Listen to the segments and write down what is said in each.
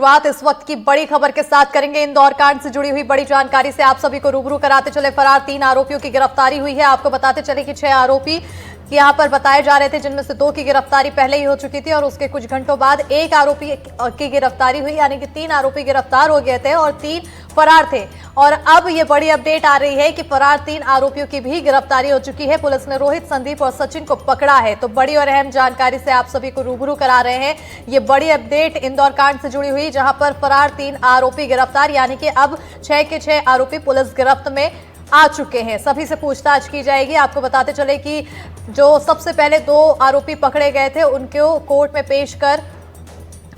शुरुआत इस वक्त की बड़ी खबर के साथ करेंगे। इंदौर कांड से जुड़ी हुई बड़ी जानकारी से आप सभी को रूबरू कराते चले। फरार 3 आरोपियों की गिरफ्तारी हुई है। आपको बताते चले कि 6 आरोपी यहां पर बताए जा रहे थे, जिनमें से 2 की गिरफ्तारी पहले ही हो चुकी थी और उसके कुछ घंटों बाद 1 आरोपी की गिरफ्तारी हुई, यानी कि 3 आरोपी गिरफ्तार हो गए थे और 3 फरार थे। और अब ये बड़ी अपडेट आ रही है कि फरार 3 आरोपियों की भी गिरफ्तारी हो चुकी है। पुलिस ने रोहित, संदीप और सचिन को पकड़ा है। तो बड़ी और अहम जानकारी से आप सभी को रूबरू करा रहे हैं। ये बड़ी अपडेट इंदौर कांड से जुड़ी हुई, जहां पर फरार 3 आरोपी गिरफ्तार, यानी कि अब 6 के 6 आरोपी पुलिस गिरफ्त में आ चुके हैं। सभी से पूछताछ की जाएगी। आपको बताते चले कि जो सबसे पहले 2 आरोपी पकड़े गए थे, उनको कोर्ट में पेश कर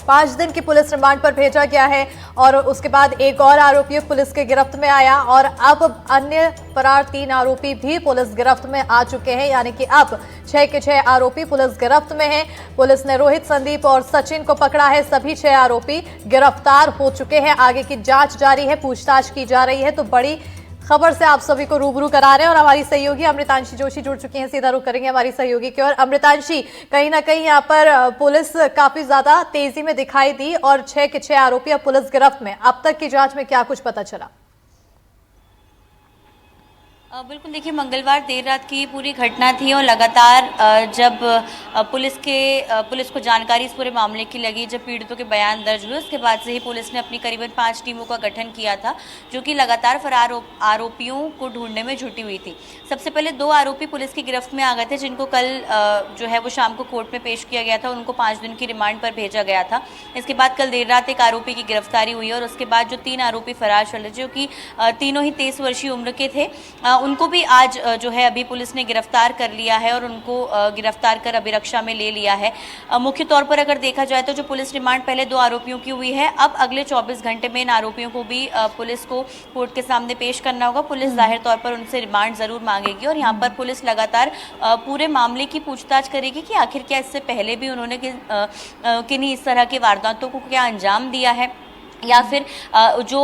5 दिन की पुलिस रिमांड पर भेजा गया है और उसके बाद एक और आरोपी पुलिस के गिरफ्त में आया और अब अन्य फरार 3 आरोपी भी पुलिस गिरफ्त में आ चुके हैं, यानी कि अब 6 के 6 आरोपी पुलिस गिरफ्त में हैं। पुलिस ने रोहित, संदीप और सचिन को पकड़ा है। सभी 6 आरोपी गिरफ्तार हो चुके हैं। आगे की जांच जारी है, पूछताछ की जा रही है। तो बड़ी खबर से आप सभी को रूबरू करा रहे हैं और हमारी सहयोगी अमृतांशी जोशी जुड़ चुकी हैं। सीधा रुख करेंगे हमारी सहयोगी की ओर। अमृतांशी, कहीं ना कहीं यहाँ पर पुलिस काफी ज्यादा तेजी में दिखाई दी और 6 के 6 आरोपी अब पुलिस गिरफ्त में। अब तक की जांच में क्या कुछ पता चला? बिल्कुल, देखिए, मंगलवार देर रात की पूरी घटना थी और लगातार जब पुलिस को जानकारी इस पूरे मामले की लगी, जब पीड़ितों के बयान दर्ज हुए, उसके बाद से ही पुलिस ने अपनी करीबन 5 टीमों का गठन किया था, जो कि लगातार फरार आरोपियों को ढूंढने में जुटी हुई थी। सबसे पहले 2 आरोपी पुलिस की गिरफ्त में आ गए थे, जिनको कल जो है वो शाम को कोर्ट में पेश किया गया था। उनको 5 दिन की रिमांड पर भेजा गया था। इसके बाद कल देर रात एक आरोपी की गिरफ्तारी हुई और उसके बाद जो 3 आरोपी फरार चले, जो कि तीनों ही 23 वर्षीय उम्र के थे, उनको भी आज जो है अभी पुलिस ने गिरफ्तार कर लिया है और उनको गिरफ्तार कर अभिरक्षा में ले लिया है। मुख्य तौर पर अगर देखा जाए तो जो पुलिस रिमांड पहले 2 आरोपियों की हुई है, अब अगले 24 घंटे में इन आरोपियों को भी पुलिस को कोर्ट के सामने पेश करना होगा। पुलिस जाहिर तौर पर उनसे रिमांड जरूर मांगेगी और यहाँ पर पुलिस लगातार पूरे मामले की पूछताछ करेगी कि आखिर क्या इससे पहले भी उन्होंने किन्हीं इस तरह की वारदातों को क्या अंजाम दिया है, या फिर जो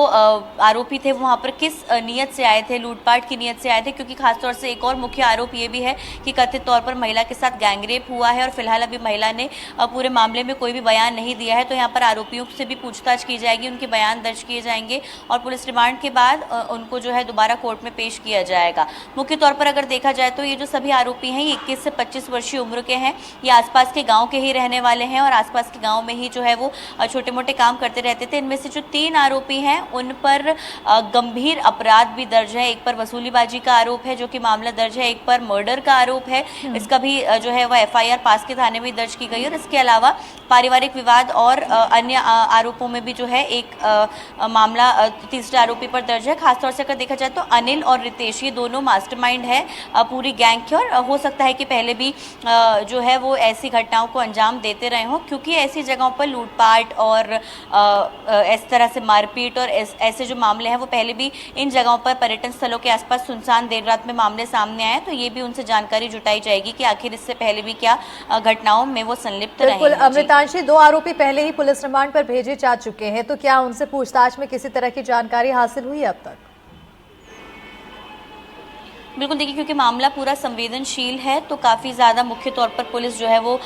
आरोपी थे वहाँ पर किस नीयत से आए थे, लूटपाट की नीयत से आए थे। क्योंकि खासतौर से एक और मुख्य आरोप ये भी है कि कथित तौर पर महिला के साथ गैंगरेप हुआ है और फिलहाल अभी महिला ने पूरे मामले में कोई भी बयान नहीं दिया है। तो यहाँ पर आरोपियों से भी पूछताछ की जाएगी, उनके बयान दर्ज किए जाएंगे और पुलिस रिमांड के बाद उनको जो है दोबारा कोर्ट में पेश किया जाएगा। मुख्य तौर पर अगर देखा जाए तो ये जो सभी आरोपी हैं, ये 21 से 25 वर्षीय उम्र के हैं। ये आसपास के गाँव के ही रहने वाले हैं और आसपास के गाँव में ही जो है वो छोटे मोटे काम करते रहते थे। इनमें जो 3 आरोपी हैं उन पर गंभीर अपराध भी दर्ज है। एक पर वसूलीबाजी का आरोप है, जो कि मामला दर्ज है। एक पर मर्डर का आरोप है, इसका भी जो है वह FIR पास के थाने में दर्ज की गई। और इसके अलावा पारिवारिक विवाद और अन्य आरोपों में भी जो है एक मामला तीसरे आरोपी पर दर्ज है। खासतौर से अगर देखा जाए तो अनिल और रितेश, ये दोनों मास्टरमाइंड है पूरी गैंग के और हो सकता है कि पहले भी जो है वो ऐसी घटनाओं को अंजाम देते रहे हों, क्योंकि ऐसी जगहों पर लूटपाट और इस तरह से मारपीट और ऐसे जो मामले हैं वो पहले भी इन जगहों पर पर्यटन स्थलों के आसपास सुनसान देर रात में मामले सामने आए। तो ये भी उनसे जानकारी जुटाई जाएगी कि आखिर इससे पहले भी क्या घटनाओं में वो संलिप्त रहे। बिल्कुल अमृतांशी, 2 आरोपी पहले ही पुलिस रिमांड पर भेजे जा चुके हैं, तो क्या उनसे पूछताछ में किसी तरह की जानकारी हासिल हुई अब तक? बिल्कुल, देखिए, क्योंकि मामला पूरा संवेदनशील है तो काफ़ी ज़्यादा मुख्य तौर पर पुलिस जो है वो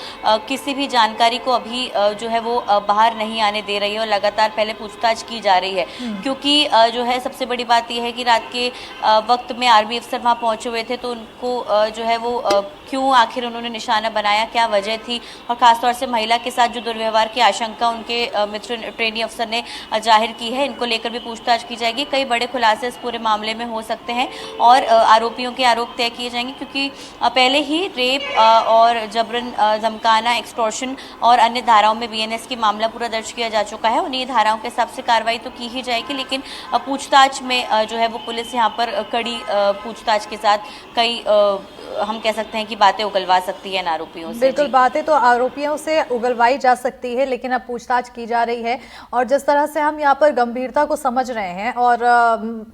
किसी भी जानकारी को अभी जो है वो बाहर नहीं आने दे रही है और लगातार पहले पूछताछ की जा रही है। क्योंकि जो है सबसे बड़ी बात यह है कि रात के वक्त में आर्मी अफसर वहाँ पहुँचे हुए थे, तो उनको जो है वो क्यों आखिर उन्होंने निशाना बनाया, क्या वजह थी, और ख़ासतौर से महिला के साथ जो दुर्व्यवहार की आशंका उनके मित्र ट्रेनी अफसर ने जाहिर की है, इनको लेकर भी पूछताछ की जाएगी। कई बड़े खुलासे इस पूरे मामले में हो सकते हैं और आरोपियों के आरोप तय किए जाएंगे, क्योंकि पहले ही रेप और जबरन धमकाना, एक्सटॉर्शन और अन्य धाराओं में BNS की मामला पूरा दर्ज किया जा चुका है। उन्हीं धाराओं के हिसाब से कार्रवाई तो की ही जाएगी, लेकिन पूछताछ में जो है वो पुलिस यहाँ पर कड़ी पूछताछ के साथ कई हम कह सकते हैं कि बातें उगलवा सकती है इन आरोपियों से। बिल्कुल, बातें तो आरोपियों से उगलवाई जा सकती है, लेकिन अब पूछताछ की जा रही है। और जिस तरह से हम यहाँ पर गंभीरता को समझ रहे हैं और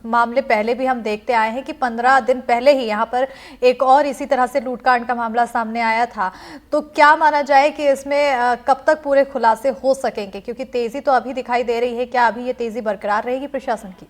मामले पहले भी हम देखते आए हैं कि 15 दिन पहले ही यहाँ पर एक और इसी तरह से लूटकांड का मामला सामने आया था, तो क्या माना जाए कि इसमें कब तक पूरे खुलासे हो सकेंगे? क्योंकि तेजी तो अभी दिखाई दे रही है, क्या अभी ये तेजी बरकरार रहेगी प्रशासन की?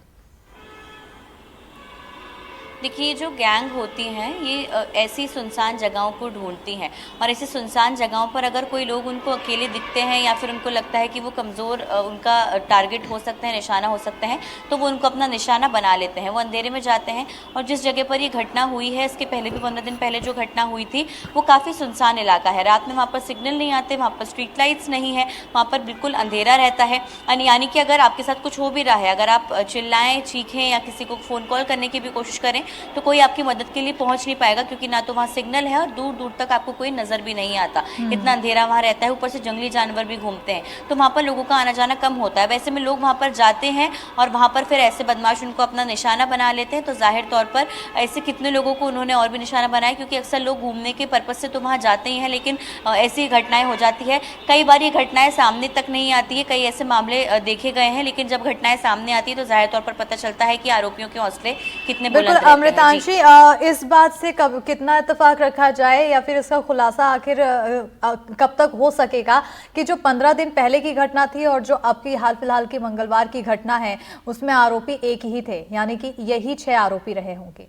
देखिए, जो गैंग होती हैं ये ऐसी सुनसान जगहों को ढूंढती हैं, और ऐसी सुनसान जगहों पर अगर कोई लोग उनको अकेले दिखते हैं या फिर उनको लगता है कि वो कमज़ोर उनका टारगेट हो सकते हैं, निशाना हो सकते हैं, तो वो उनको अपना निशाना बना लेते हैं। वो अंधेरे में जाते हैं, और जिस जगह पर ये घटना हुई है, इसके पहले भी 15 दिन पहले जो घटना हुई थी, वो काफ़ी सुनसान इलाका है। रात में वहाँ पर सिग्नल नहीं आते, वहाँ पर स्ट्रीट लाइट्स नहीं है, वहाँ पर बिल्कुल अंधेरा रहता है। यानी कि अगर आपके साथ कुछ हो भी रहा है, अगर आप चिल्लाएं, चीखें या किसी को फ़ोन कॉल करने की भी कोशिश करें, तो कोई आपकी मदद के लिए पहुंच नहीं पाएगा, क्योंकि ना तो वहाँ सिग्नल है और दूर दूर तक आपको कोई नज़र भी नहीं आता। इतना अंधेरा वहाँ रहता है, ऊपर से जंगली जानवर भी घूमते हैं, तो वहाँ पर लोगों का आना जाना कम होता है। वैसे में लोग वहाँ पर जाते हैं और वहाँ पर फिर ऐसे बदमाश उनको अपना निशाना बना लेते हैं। तो जाहिर तौर पर ऐसे कितने लोगों को उन्होंने और भी निशाना बनाया, क्योंकि अक्सर लोग घूमने के पर्पज़ से तो वहाँ जाते ही हैं, लेकिन ऐसी घटनाएं हो जाती है। कई बार ये घटनाएं सामने तक नहीं आती है, कई ऐसे मामले देखे गए हैं, लेकिन जब घटनाएं सामने आती है तो जाहिर तौर पर पता चलता है कि आरोपियों के हौसले कितने बुलंद रहते हैं। अमृतांशी, इस बात से कब कितना इत्तेफाक रखा जाए या फिर इसका खुलासा आखिर कब तक हो सकेगा कि जो 15 दिन पहले की घटना थी और जो अब की हाल फिलहाल की मंगलवार की घटना है उसमें आरोपी एक ही थे, यानी कि यही 6 आरोपी रहे होंगे?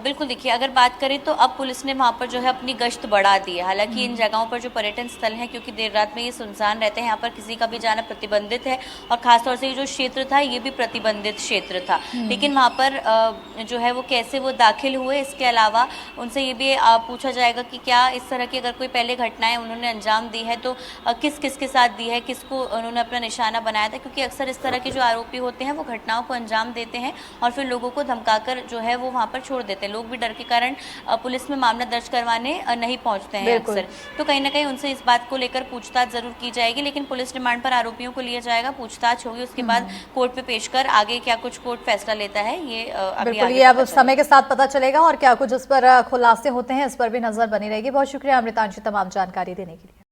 बिल्कुल, देखिए, अगर बात करें तो अब पुलिस ने वहाँ पर जो है अपनी गश्त बढ़ा दी है। हालांकि इन जगहों पर जो पर्यटन स्थल हैं, क्योंकि देर रात में ये सुनसान रहते हैं, यहाँ पर किसी का भी जाना प्रतिबंधित है, और ख़ासतौर से ये जो क्षेत्र था ये भी प्रतिबंधित क्षेत्र था। लेकिन वहाँ पर जो है वो कैसे वो दाखिल हुए, इसके अलावा उनसे ये भी पूछा जाएगा कि क्या इस तरह की अगर कोई पहले घटनाएं उन्होंने अंजाम दी है तो किस किस के साथ दी है, किसको उन्होंने अपना निशाना बनाया था, क्योंकि अक्सर इस तरह के जो आरोपी होते हैं वो घटनाओं को अंजाम देते हैं और फिर लोगों को धमकाकर जो है वो वहाँ पर छोड़ देते हैं। लोग भी डर के कारण पुलिस में मामला दर्ज करवाने नहीं पहुंचते हैं अक्सर। तो कहीं ना कहीं उनसे इस बात को लेकर पूछताछ जरूर की जाएगी, लेकिन पुलिस रिमांड पर आरोपियों को लिया जाएगा, पूछताछ होगी, उसके बाद कोर्ट में पेश कर आगे क्या कुछ कोर्ट फैसला लेता है ये अभी अब समय के साथ पता चलेगा, और क्या कुछ इस पर खुलासे होते हैं इस पर भी नजर बनी रहेगी। बहुत शुक्रिया अमृतांशी तमाम जानकारी देने के लिए।